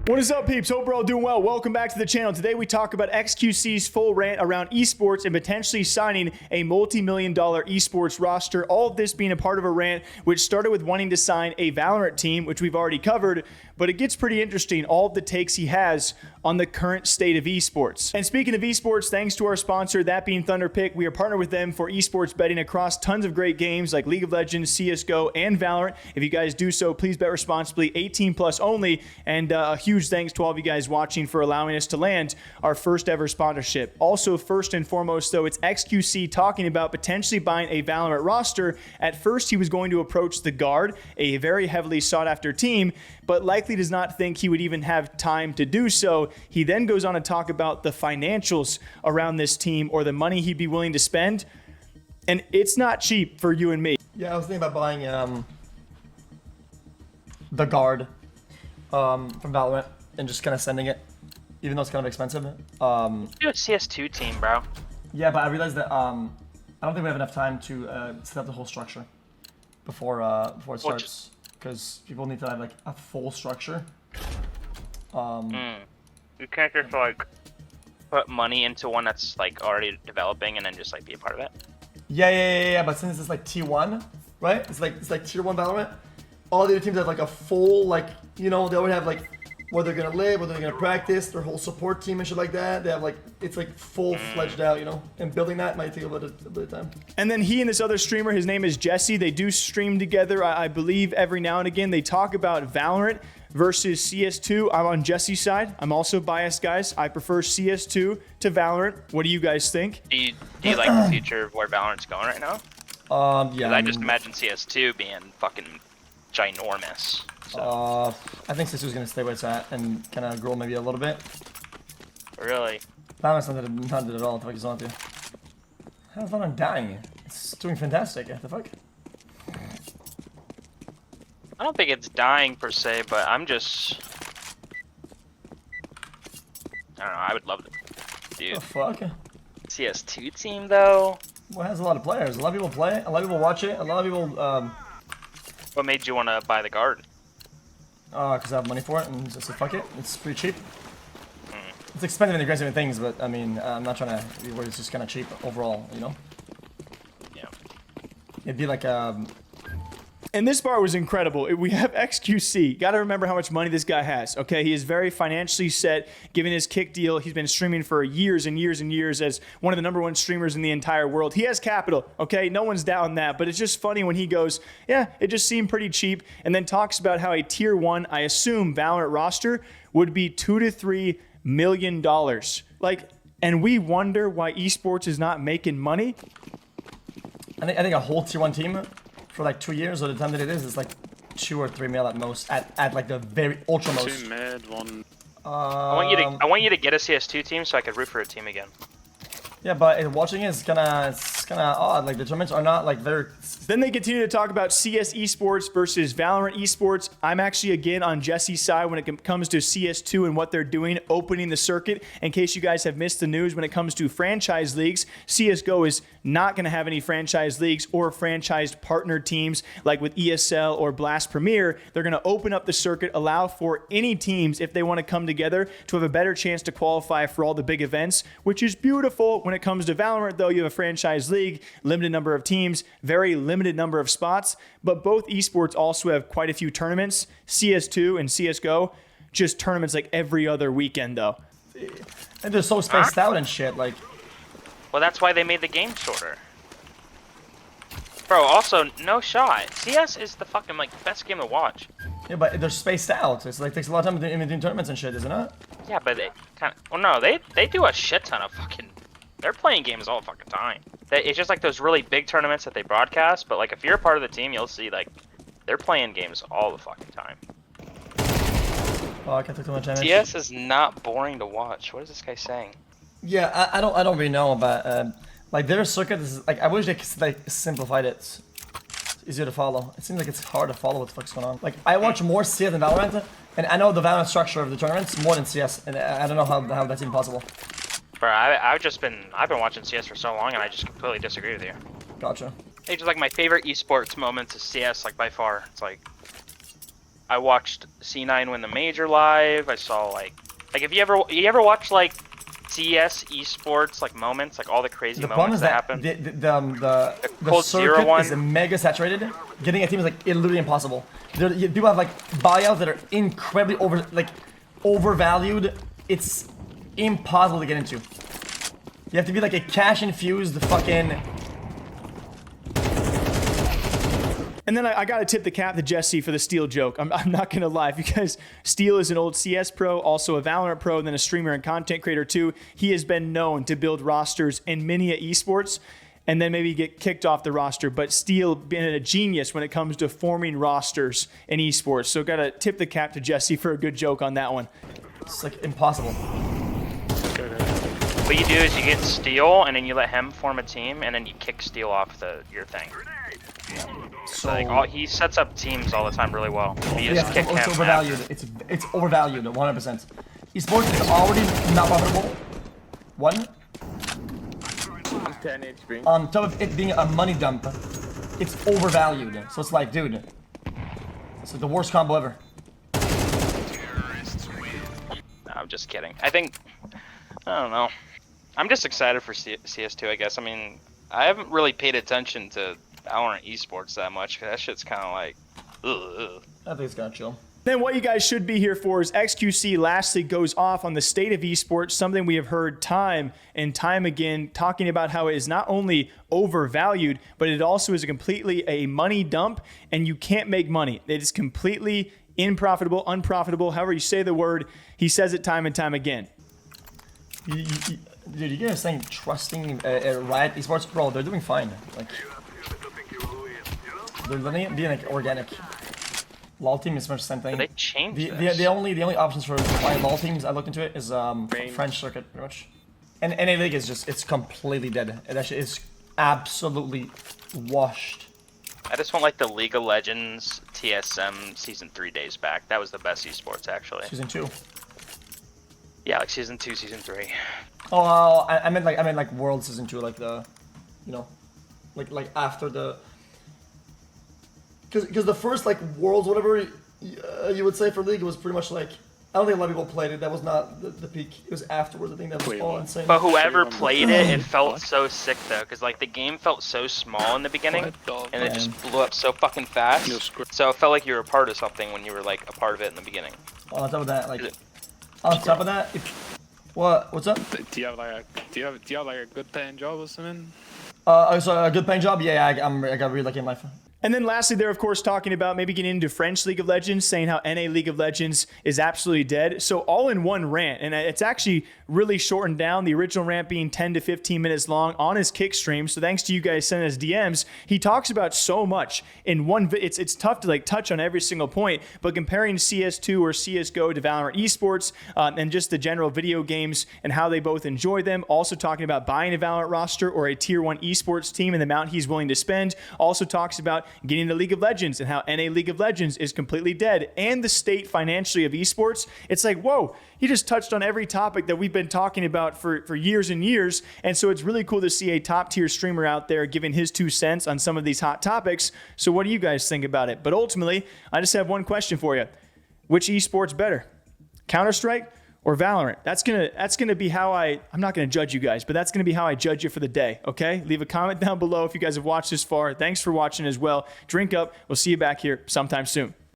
What is up, peeps? Hope we're all doing well. Welcome back to the channel. Today we talk about xQc's full rant around esports and potentially signing a multi-million-dollar esports roster. All of this being a part of a rant which started with wanting to sign a Valorant team, which we've already covered, but it gets pretty interesting, all of the takes he has on the current state of esports. And speaking of esports, thanks to our sponsor, that being Thunderpick, we are partnered with them for esports betting across tons of great games like League of Legends, CSGO, and Valorant. If you guys do so, please bet responsibly, 18 plus only, and a huge thanks to all of you guys watching for allowing us to land our first ever sponsorship. Also, first and foremost, though, it's xQc talking about potentially buying a Valorant roster. At first, he was going to approach the Guard, a very heavily sought after team, but likely does not think he would even have time to do so. He then goes on to talk about the financials around this team or the money he'd be willing to spend. And it's not cheap for you and me. Yeah, I was thinking about buying the Guard from Valorant and just kind of sending it, even though it's kind of expensive. Do a CS2 team, bro. Yeah, but I realized that I don't think we have enough time to set up the whole structure before it starts, because people need to have like a full structure. You can't just like put money into one that's like already developing and then just like be a part of it. Yeah. But since it's like T1, right? It's like Tier 1 Valorant. All the other teams have like a full, like, you know, they already have like where they're gonna live, where they're gonna practice, their whole support team and shit like that. They have like, it's like full-fledged out, you know, and building that might take a bit of time. And then he and this other streamer, his name is Jesse, they do stream together, I believe, every now and again. They talk about Valorant versus CS2. I'm on Jesse's side. I'm also biased, guys. I prefer CS2 to Valorant. What do you guys think? Do you like the future of where Valorant's going right now? Yeah. I just imagine CS2 being fucking ginormous. So. I think CS2 is gonna stay where it's at and kind of grow maybe a little bit. Really? Valorant's not did at all. What the fuck is on with you? How's Valorant dying? It's doing fantastic. What the fuck? I don't think it's dying per se, but I'm just... I don't know, I would love to do What the fuck? CS2 team though. Well, it has a lot of players. A lot of people play it. A lot of people watch it. A lot of people, What made you want to buy the Guard? because I have money for it and just say, fuck it. It's pretty cheap. It's expensive in the grand scheme of things, but I mean, I'm not trying to be where it's just kind of cheap overall, you know? Yeah. It'd be like, And this part was incredible. We have xQc. Got to remember how much money this guy has, okay? He is very financially set, given his kick deal. He's been streaming for years and years and years as one of the #1 streamers in the entire world. He has capital, okay? No one's down that, but it's just funny when he goes, yeah, it just seemed pretty cheap, and then talks about how a Tier 1, I assume, Valorant roster would be $2 to $3 million. Like, and we wonder why esports is not making money. I think a whole Tier 1 team for like 2 years, or the time that it is, it's like 2 or 3 mil at most, at like the very ultra most. 2 mid, 1. I want you to get a CS2 team so I could root for a team again. Yeah, but watching it is kind of odd. Like the tournaments are not like very. Then they continue to talk about CS esports versus Valorant esports. I'm actually again on Jesse's side when it comes to CS2 and what they're doing, opening the circuit. In case you guys have missed the news, when it comes to franchise leagues, CSGO is not going to have any franchise leagues or franchised partner teams like with ESL or Blast Premier. They're going to open up the circuit, allow for any teams, if they want to come together, to have a better chance to qualify for all the big events, which is beautiful. When it comes to Valorant, though, you have a franchise league, limited number of teams, very limited number of spots, but both esports also have quite a few tournaments. CS2 and CSGO, just tournaments like every other weekend, though. And they're so spaced out and shit, like. Well, that's why they made the game shorter. Bro, also, no shot. CS is the fucking, like, best game to watch. Yeah, but they're spaced out. It's like takes a lot of time in between tournaments and shit, isn't it? Yeah, but they kind of... Well, no, they do a shit ton of fucking... They're playing games all the fucking time. It's just like those really big tournaments that they broadcast, but like if you're a part of the team, you'll see like they're playing games all the fucking time. Oh, I can't take too much damage. CS is not boring to watch. What is this guy saying? Yeah, I don't really know, but like their circuit is like, I wish they like simplified it. It's easier to follow. It seems like it's hard to follow what the fuck's going on. Like I watch more CS than Valorant, and I know the Valorant structure of the tournaments more than CS, and I don't know how that's even possible. Bro, I've been watching CS for so long, and I just completely disagree with you. Gotcha. It's just like my favorite esports moments is CS, like by far. It's like I watched C9 win the major live. I saw like if you ever watch like CS esports like moments, like all the crazy moments that happen. The Cold Zero circuit one is mega saturated. Getting a team is like literally impossible. People have like buyouts that are incredibly overvalued. It's impossible to get into. You have to be like a cash infused fucking. And then I got to tip the cap to Jesse for the Steel joke. I'm not going to lie. Because Steel is an old CS pro, also a Valorant pro, and then a streamer and content creator too. He has been known to build rosters in many esports and then maybe get kicked off the roster. But Steel being a genius when it comes to forming rosters in esports. So got to tip the cap to Jesse for a good joke on that one. It's like impossible. What you do is you get Steel, and then you let him form a team, and then you kick Steel off your thing. So like he sets up teams all the time really well. You just kick it's him overvalued. It's overvalued 100%. Esports is already not profitable. One. I'm 10 HP. On top of it being a money dump, it's overvalued. So it's like, dude, it's like the worst combo ever. No, I'm just kidding. I don't know. I'm just excited for CS2, I guess. I mean, I haven't really paid attention to Valorant esports that much, because that shit's kind of like, ugh. I think it's gonna chill. Then what you guys should be here for is XQC lastly goes off on the state of esports, something we have heard time and time again, talking about how it is not only overvalued, but it also is completely a money dump, and you can't make money. It is completely unprofitable, however you say the word. He says it time and time again. Dude, you guys saying trusting Riot Esports? Bro, they're doing fine. Like, they're letting it be like organic. LoL team is much the same thing. They changed the only options for buying LoL teams I looked into it is French circuit pretty much. And NA League is just, it's completely dead. It actually is absolutely washed. I just want like the League of Legends TSM Season 3 days back. That was the best esports actually. Season 2. Yeah, like Season 2, Season 3. Oh, I meant like World Season 2, like the, you know, like after the. Because the first like Worlds, whatever you would say for League, was pretty much like, I don't think a lot of people played it. That was not the peak. It was afterwards. I think that was all insane. But whoever played it, it felt so sick though, because like the game felt so small in the beginning, and it just blew up so fucking fast. So it felt like you were a part of something when you were like a part of it in the beginning. On top of that, like, what's up? Do you have like a good paying job or something? So a good paying job? Yeah, I got really lucky in life. And then lastly, they're of course talking about maybe getting into French League of Legends, saying how NA League of Legends is absolutely dead. So all in one rant, and it's actually really shortened down, the original rant being 10 to 15 minutes long on his kick stream. So thanks to you guys sending us DMs. He talks about so much in one. It's tough to like touch on every single point, but comparing CS2 or CSGO to Valorant esports and just the general video games and how they both enjoy them. Also talking about buying a Valorant roster or a tier 1 esports team and the amount he's willing to spend. Also talks about getting into League of Legends and how NA League of Legends is completely dead, and the state financially of esports. It's like, whoa, he just touched on every topic that we've been talking about for years and years. And so it's really cool to see a top tier streamer out there giving his 2 cents on some of these hot topics. So what do you guys think about it? But ultimately, I just have one question for you. Which esports better? Counter-Strike or Valorant? That's gonna be how I'm not gonna judge you guys, but that's gonna be how I judge you for the day, okay? Leave a comment down below if you guys have watched this far. Thanks for watching as well. Drink up. We'll see you back here sometime soon.